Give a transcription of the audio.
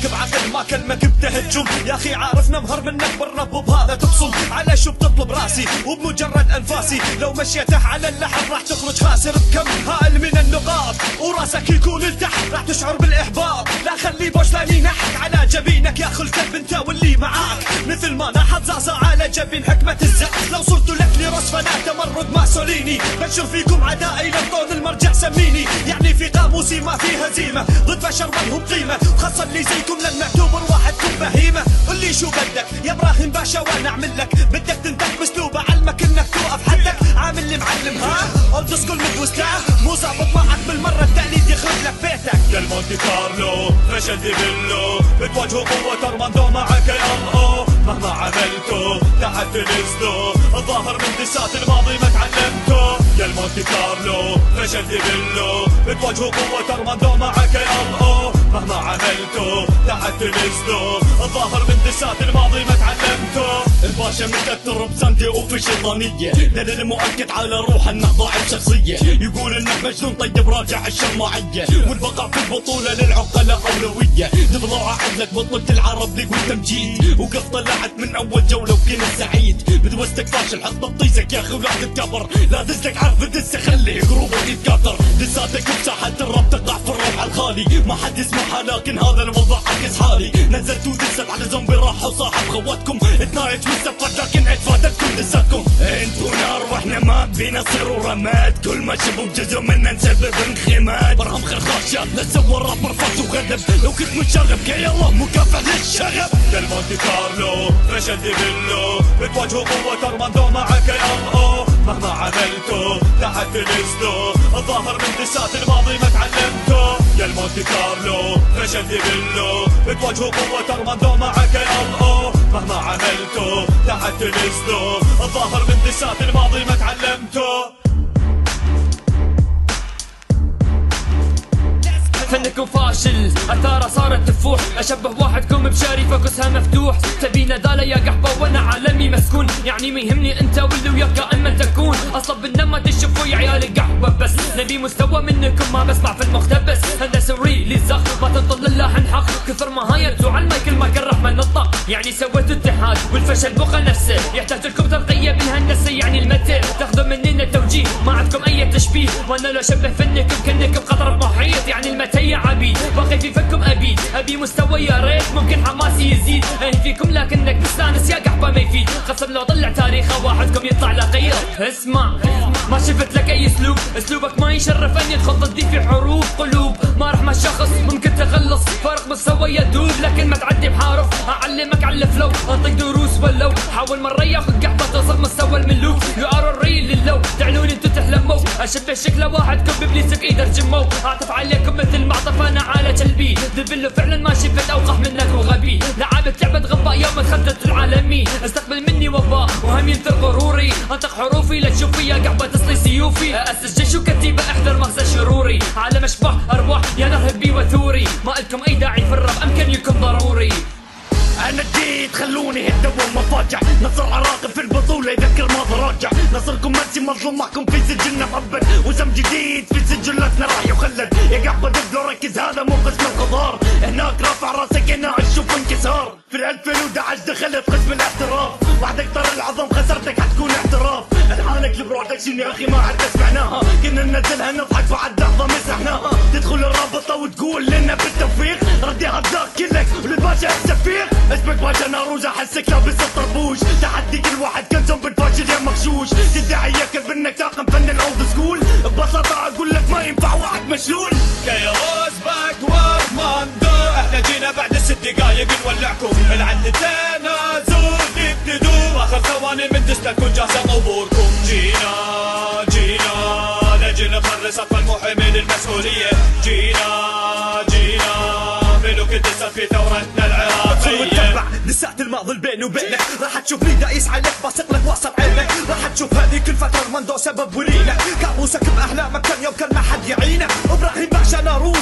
كلامك بعقل ما كلمك بتهجم. يا اخي عارفنا مهر منك بالرب وبهذا تبصم. على شو بتطلب راسي وبمجرد انفاسي لو مشيته على اللحم راح تخرج خاسر بكم هائل من النقاط وراسك يكون لتحت راح تشعر بالاحباط. لا خلي بوشلاني ينحك على جبينك يا اخو الكلب انت واللي معاك مثل ما نحط زعزع على جبين حكمة الزعف. لو صرت لك لرص فلا تمرد ماسوليني بشر فيكم عدائي للطول المرجع سميني. يعني في قاموسي ما في هزيمة ضد بشر ملهم قيمة خاصة اللي زيكم لما اعتبر واحدكم بهيمة. قل لي شو بدك يا ابراهيم باشا وانا اعمل لك بدك تنتج باسلوب اعلمك انك توقف حدك عامل لي معلم ها اولد سكول مدوستاع مو ظابط معك بالمرة التقليد يخرب لك بيتك. يا المونتي كارلو فشل ديفيلو بتواجهوا قوة ارماندو معك يا الله مهما عملتوا تحت نزلوا الظاهر من دسات الماضي ما تعلمتوا. يا المونتي كارلو فشل ديفيلو بتواجهوا قوة ارماندو معك يا الله مهما عملتوا تحت نزلوا الظاهر من دسات الماضي ما تعلمتوا. الباشا متأثر بسانتي وفي شيطانية دليل مؤكد على روح انه ضاعف شخصية. يقول انك مجنون طيب راجع الشماعية والبقاء في البطولة للعقلاء أولوية. نطلع عدلك بطلت العرب ليج والتمجيد وقف طلعت من اول جولة وكنت سعيد. بدوستك فاشل حط بطيزك يا اخي ولا تتكبر لا دزك عارف دسه خلي قروبك يتكاثر. دساتك بساحة الراب تقع في الروح الخالي ما حد يسمعها لكن هذا الوضع عكس حالي. نزلت ودست على زومبي راح وصاحب خواتكم تنايت والسفت لكن اتفادتكم دساتكم. انتو نار واحنا ما بينا صيروا رماد كل ما شافوا بجزء منا نسبب انخماد. برهم خرخاشات نسوى رابر فاس وغلب لو كنت متشغب كي الله مكافح للشغب. يا المونتي كارلو فشل ديفيلو بتواجهوا قوة ارماندو معك يا الله مهما عملتوا تحت نزلوا الظاهر من دسات الماضي ما تعلمتوا. يا المونتي كارلو فشل ديفيلو بتواجهوا قوة ارماندو معك يا الله مهما عملتوا تحت نزلوا الظاهر من دسات الماضي ما تعلمتوا. فنكم فاشل اثاره صارت تفوح اشبه واحدكم بشاري فوكسها مفتوح. تبينا دالا يا قحبه وانا عالمي مسكون يعني ما يهمني انت واللي وياك اما تكون اصلا بالنما تشوفوا يا عيال القحبه بس نبي مستوى منكم ما بسمع في المختبس. هذا سوري للزخ ما تنطل الا حنحق كثر ما هايتوا على المايك المايك الرحمه نطق. يعني سويتوا اتحاد والفشل بقى نفسه يحتاج لكم ترقيه بالهندسه يعني المتر تاخذوا مننا التوجيه ما عندكم اي تشبيه. وانا لو اشبه فنكم كنكم قطره محيط يعني المتر يا عبيد باقي في فكم ابي مستوى يا ريت ممكن حماسي يزيد. فيكم لكنك مستانس يا قحبه ما يفيد قسم لو طلع تاريخه واحدكم يطلع لغير. اسمع ما شفت لك اي اسلوبك ما يشرف ان يدخل ضدي في حروب قلوب ما رح مع شخص ممكن تخلص فارق مستوى يدوب لكن ما تعدي بحارف. اعلمك على الفلو اعطيك دروس ولو حاول مره ياخذ قحبه توصل مستوى الملوك. يو ار الريل للو تعلوني انتو تحلموا اشبه شكله واحدكم بابليس بايده رجموا. اعطف عليكم مثل ما اعطف انا على جلبي دبلو فعلا ما شفت اوقح منك وغبي. لعبت لعبه غباء يوم تخدت العالمي استقبل مني وباء وهم ينثر غروري انطق حروفي لا تشوفي يا قحبه تصلي سيوفي. اسس جيش وكتيبه احذر مغزى شروري عالم اشباح ارواح يا نرهبي وثوري ما الكم اي داعي في الرب امكن يكون ضروري. انا جيت خلوني هدوا مفاجع نصر عراقي في البطولة يذكر ما راجع. نصركم مرسي مظلوم معكم في سجلنا مهبل وسم جديد في سجلاتنا راح يخلد. يا قحبة دبلو ركز هذا مو قسم القضار هناك رافع راسك هنا اشوف انكسار. في 2011 دخلت قسم الاحتراف وحدك طر العظم خسرتك حتكون اعتراف. الحانك البرودكشن يا اخي ما عاد سمعناها كنا ننزلها نضحك بعد لحظة مسحناها. تدخل الرابطة وتقول لنا بالتوفيق رديها الدار كلك وللباشا السفير. اسمك باشا ناروز احسك لابس الطربوش تحدي كل واحد كان زومبي الفاشل يا مغشوش. تدعي ياكل بانك طاقم فن الاولد سكول ببساطة اقول لك ما ينفع واحد مشلول. كيروز باك وارماندو احنا جينا بعد 6 دقايق نولعكم العلتين زود ابتدوا اخر ثواني من دست تكون جاهزة قبوركم. جينا نجي نخلص اطفال محمل المسؤولية. جينا ملوك الدسات في ثورتنا العراقية. دسات الماضي بيني وبينك راح تشوفني دايس عليك باسق لك واصل عينك. راح تشوف هذيك الفترة ارماندو سبب ورينك كابوسك باحلامك كان يوم كان ما حد يعينك. ابراهيم باشا ناروز